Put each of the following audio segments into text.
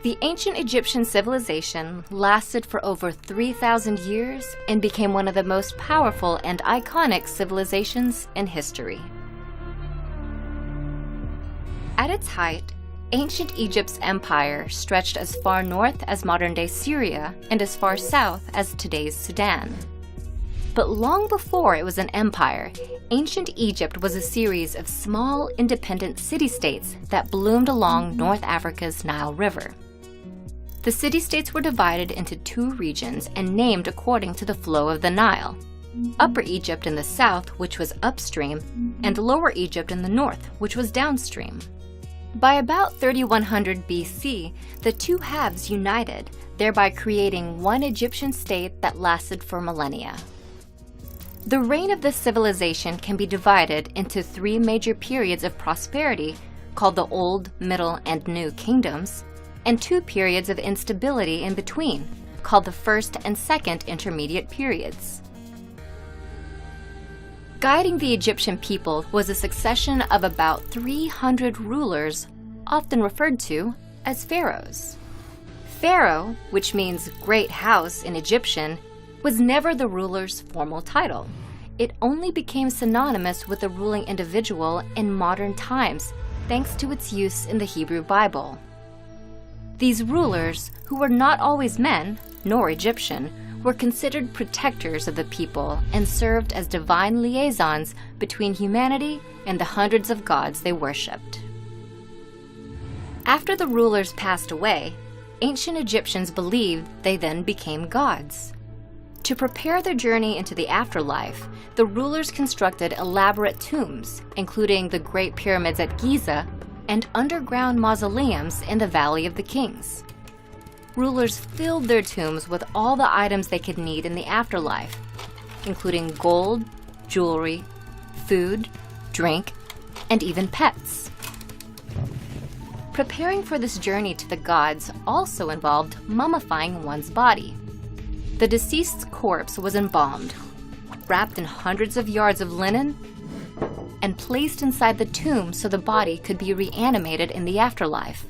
The ancient Egyptian civilization lasted for over 3,000 years and became one of the most powerful and iconic civilizations in history. At its height, ancient Egypt's empire stretched as far north as modern-day Syria and as far south as today's Sudan. But long before it was an empire, ancient Egypt was a series of small, independent city-states that bloomed along North Africa's Nile River. The city-states were divided into two regions and named according to the flow of the Nile: Upper Egypt in the south, which was upstream, and Lower Egypt in the north, which was downstream. By about 3100 BC, the two halves united, thereby creating one Egyptian state that lasted for millennia. The reign of this civilization can be divided into three major periods of prosperity, called the Old, Middle, and New Kingdoms, and two periods of instability in between, called the First and Second Intermediate Periods. Guiding the Egyptian people was a succession of about 300 rulers, often referred to as pharaohs. Pharaoh, which means great house in Egyptian, was never the ruler's formal title. It only became synonymous with the ruling individual in modern times, thanks to its use in the Hebrew Bible. These rulers, who were not always men, nor Egyptian, were considered protectors of the people and served as divine liaisons between humanity and the hundreds of gods they worshipped. After the rulers passed away, ancient Egyptians believed they then became gods. To prepare their journey into the afterlife, the rulers constructed elaborate tombs, including the Great Pyramids at Giza and underground mausoleums in the Valley of the Kings. Rulers filled their tombs with all the items they could need in the afterlife, including gold, jewelry, food, drink, and even pets. Preparing for this journey to the gods also involved mummifying one's body. The deceased's corpse was embalmed, wrapped in hundreds of yards of linen, and placed inside the tomb so the body could be reanimated in the afterlife.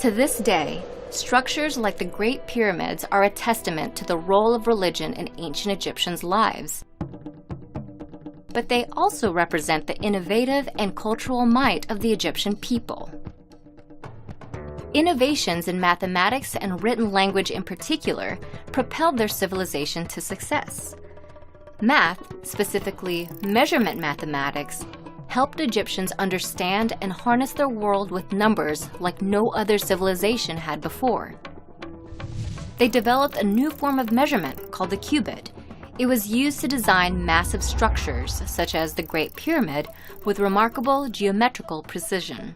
To this day, structures like the Great Pyramids are a testament to the role of religion in ancient Egyptians' lives. But they also represent the innovative and cultural might of the Egyptian people. Innovations in mathematics and written language in particular propelled their civilization to success. Math, specifically measurement mathematics, helped Egyptians understand and harness their world with numbers like no other civilization had before. They developed a new form of measurement called the cubit. It was used to design massive structures, such as the Great Pyramid, with remarkable geometrical precision.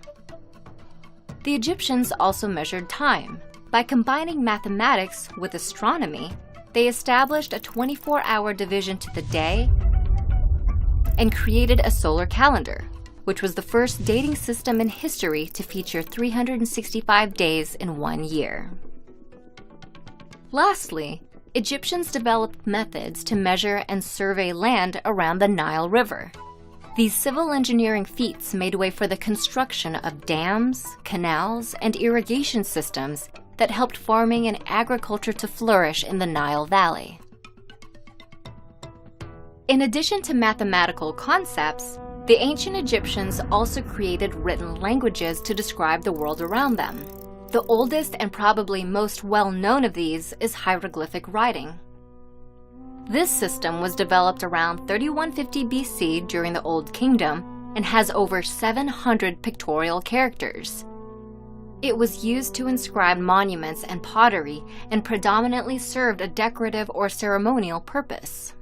The Egyptians also measured time. By combining mathematics with astronomy, they established a 24-hour division to the day and created a solar calendar, which was the first dating system in history to feature 365 days in one year. Lastly, Egyptians developed methods to measure and survey land around the Nile River. These civil engineering feats made way for the construction of dams, canals, and irrigation systems that helped farming and agriculture to flourish in the Nile Valley. In addition to mathematical concepts, the ancient Egyptians also created written languages to describe the world around them. The oldest and probably most well-known of these is hieroglyphic writing. This system was developed around 3150 BC during the Old Kingdom and has over 700 pictorial characters. It was used to inscribe monuments and pottery and predominantly served a decorative or ceremonial purpose.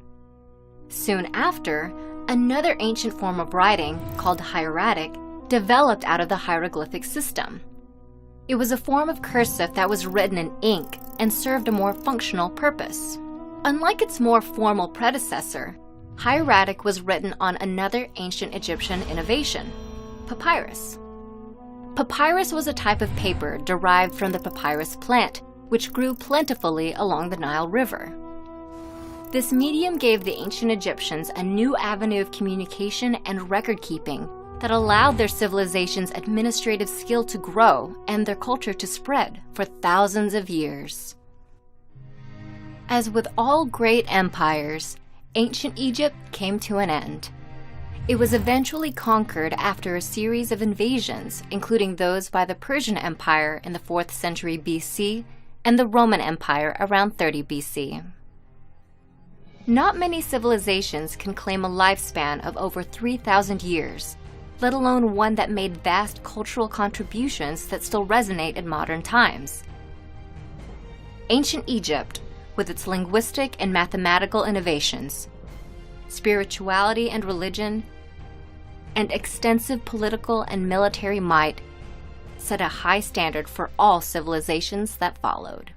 Soon after, another ancient form of writing, called hieratic, developed out of the hieroglyphic system. It was a form of cursive that was written in ink and served a more functional purpose. Unlike its more formal predecessor, hieratic was written on another ancient Egyptian innovation, papyrus. Papyrus was a type of paper derived from the papyrus plant, which grew plentifully along the Nile River. This medium gave the ancient Egyptians a new avenue of communication and record-keeping that allowed their civilization's administrative skill to grow and their culture to spread for thousands of years. As with all great empires, ancient Egypt came to an end. It was eventually conquered after a series of invasions, including those by the Persian Empire in the 4th century BC and the Roman Empire around 30 BC. Not many civilizations can claim a lifespan of over 3,000 years, let alone one that made vast cultural contributions that still resonate in modern times. Ancient Egypt, with its linguistic and mathematical innovations, spirituality and religion, and extensive political and military might, set a high standard for all civilizations that followed.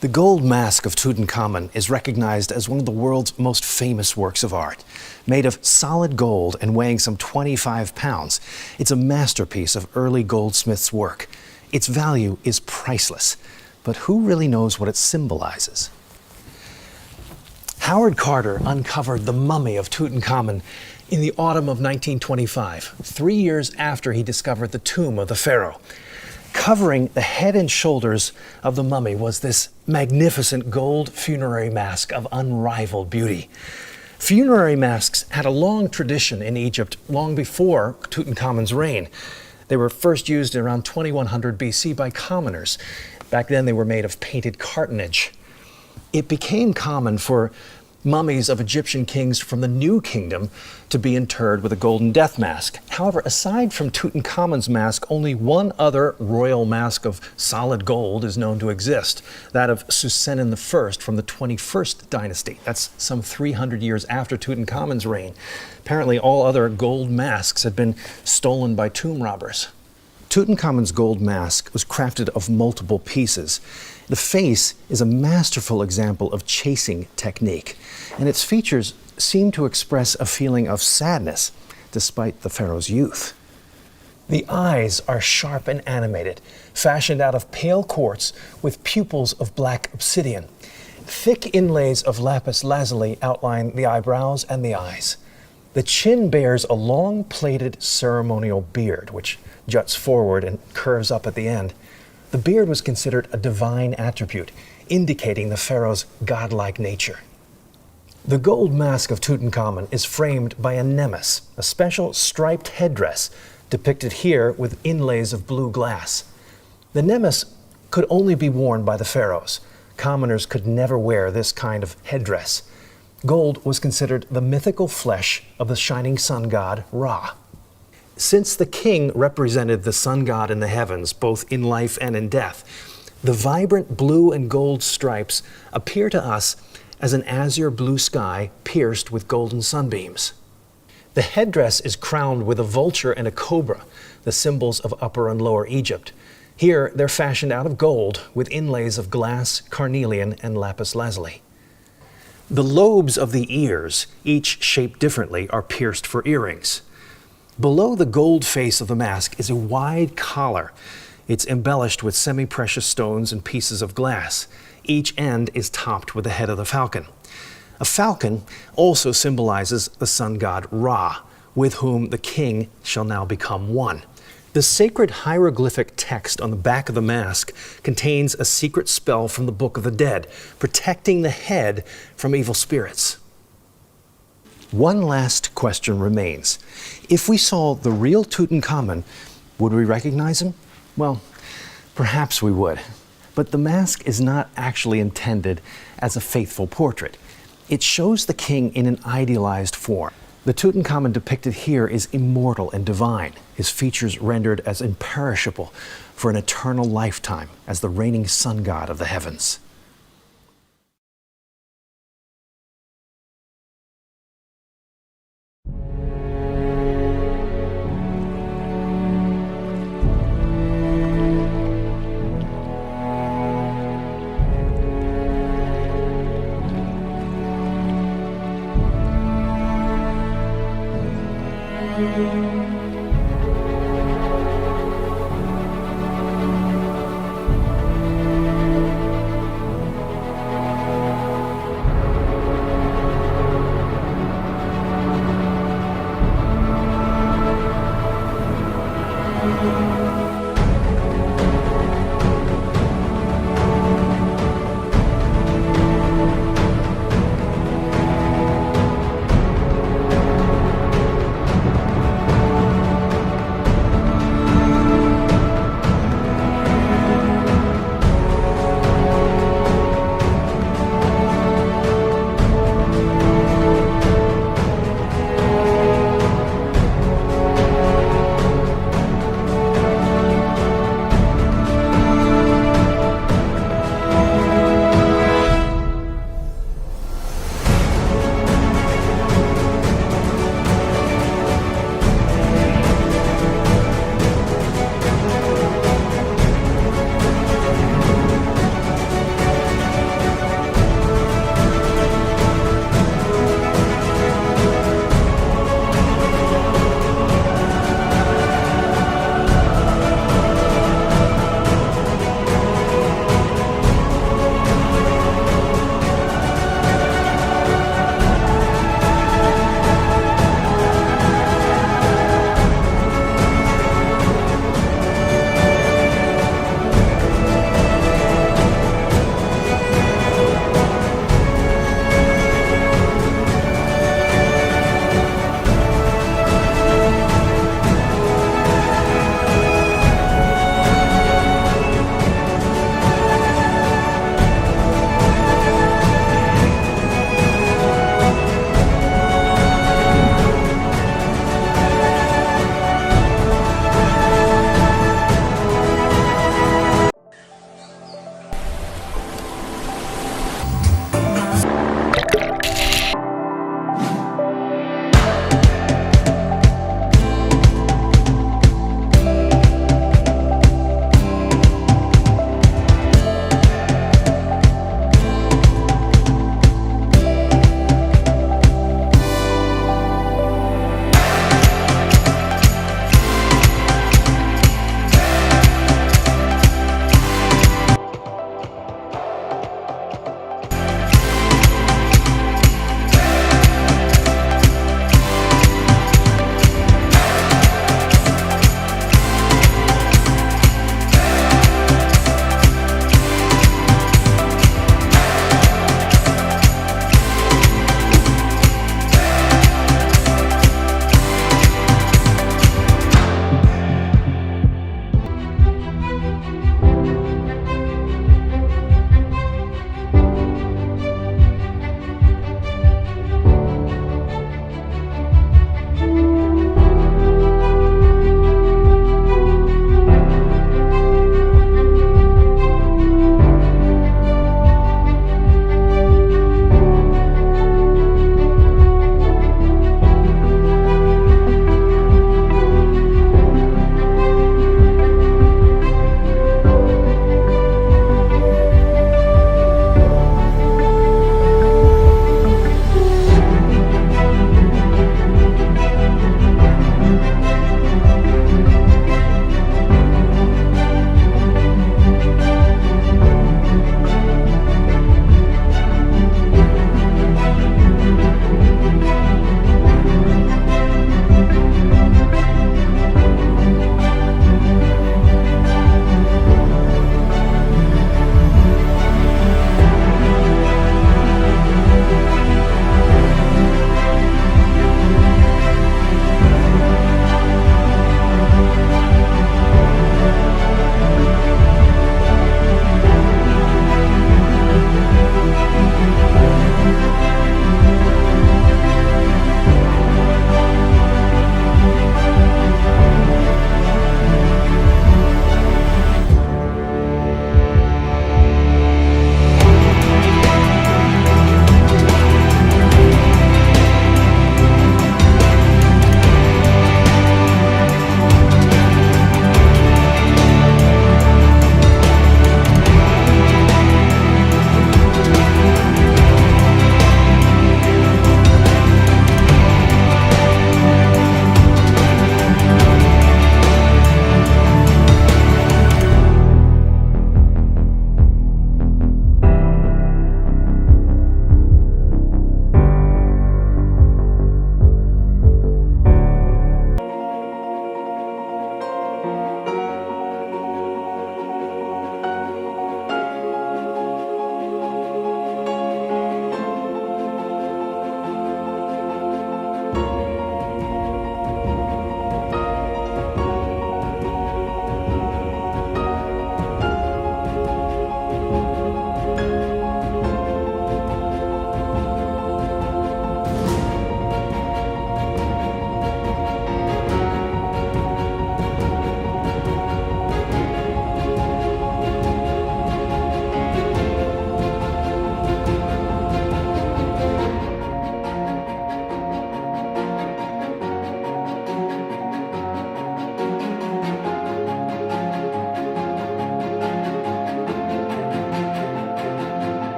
The gold mask of Tutankhamun is recognized as one of the world's most famous works of art. Made of solid gold and weighing some 25 pounds, it's a masterpiece of early goldsmiths' work. Its value is priceless, but who really knows what it symbolizes? Howard Carter uncovered the mummy of Tutankhamun in the autumn of 1925, 3 years after he discovered the tomb of the pharaoh. Covering the head and shoulders of the mummy was this magnificent gold funerary mask of unrivaled beauty. Funerary masks had a long tradition in Egypt long before Tutankhamun's reign. They were first used around 2100 BC by commoners. Back then they were made of painted cartonnage. It became common for mummies of Egyptian kings from the New Kingdom to be interred with a golden death mask. However, aside from Tutankhamun's mask, only one other royal mask of solid gold is known to exist, that of Susennen I from the 21st dynasty. That's some 300 years after Tutankhamun's reign. Apparently, all other gold masks had been stolen by tomb robbers. Tutankhamun's gold mask was crafted of multiple pieces. The face is a masterful example of chasing technique, and its features seem to express a feeling of sadness despite the pharaoh's youth. The eyes are sharp and animated, fashioned out of pale quartz with pupils of black obsidian. Thick inlays of lapis lazuli outline the eyebrows and the eyes. The chin bears a long plaited ceremonial beard, which juts forward and curves up at the end. The beard was considered a divine attribute, indicating the pharaoh's godlike nature. The gold mask of Tutankhamun is framed by a nemes, a special striped headdress depicted here with inlays of blue glass. The nemes could only be worn by the pharaohs. Commoners could never wear this kind of headdress. Gold was considered the mythical flesh of the shining sun god Ra. Since the king represented the sun god in the heavens, both in life and in death, the vibrant blue and gold stripes appear to us as an azure blue sky pierced with golden sunbeams. The headdress is crowned with a vulture and a cobra, the symbols of Upper and Lower Egypt. Here, they're fashioned out of gold with inlays of glass, carnelian, and lapis lazuli. The lobes of the ears, each shaped differently, are pierced for earrings. Below the gold face of the mask is a wide collar. It's embellished with semi-precious stones and pieces of glass. Each end is topped with the head of the falcon. A falcon also symbolizes the sun god Ra, with whom the king shall now become one. The sacred hieroglyphic text on the back of the mask contains a secret spell from the Book of the Dead, protecting the head from evil spirits. One last question remains. If we saw the real Tutankhamun, would we recognize him? Well, perhaps we would. But the mask is not actually intended as a faithful portrait. It shows the king in an idealized form. The Tutankhamun depicted here is immortal and divine, his features rendered as imperishable for an eternal lifetime as the reigning sun god of the heavens.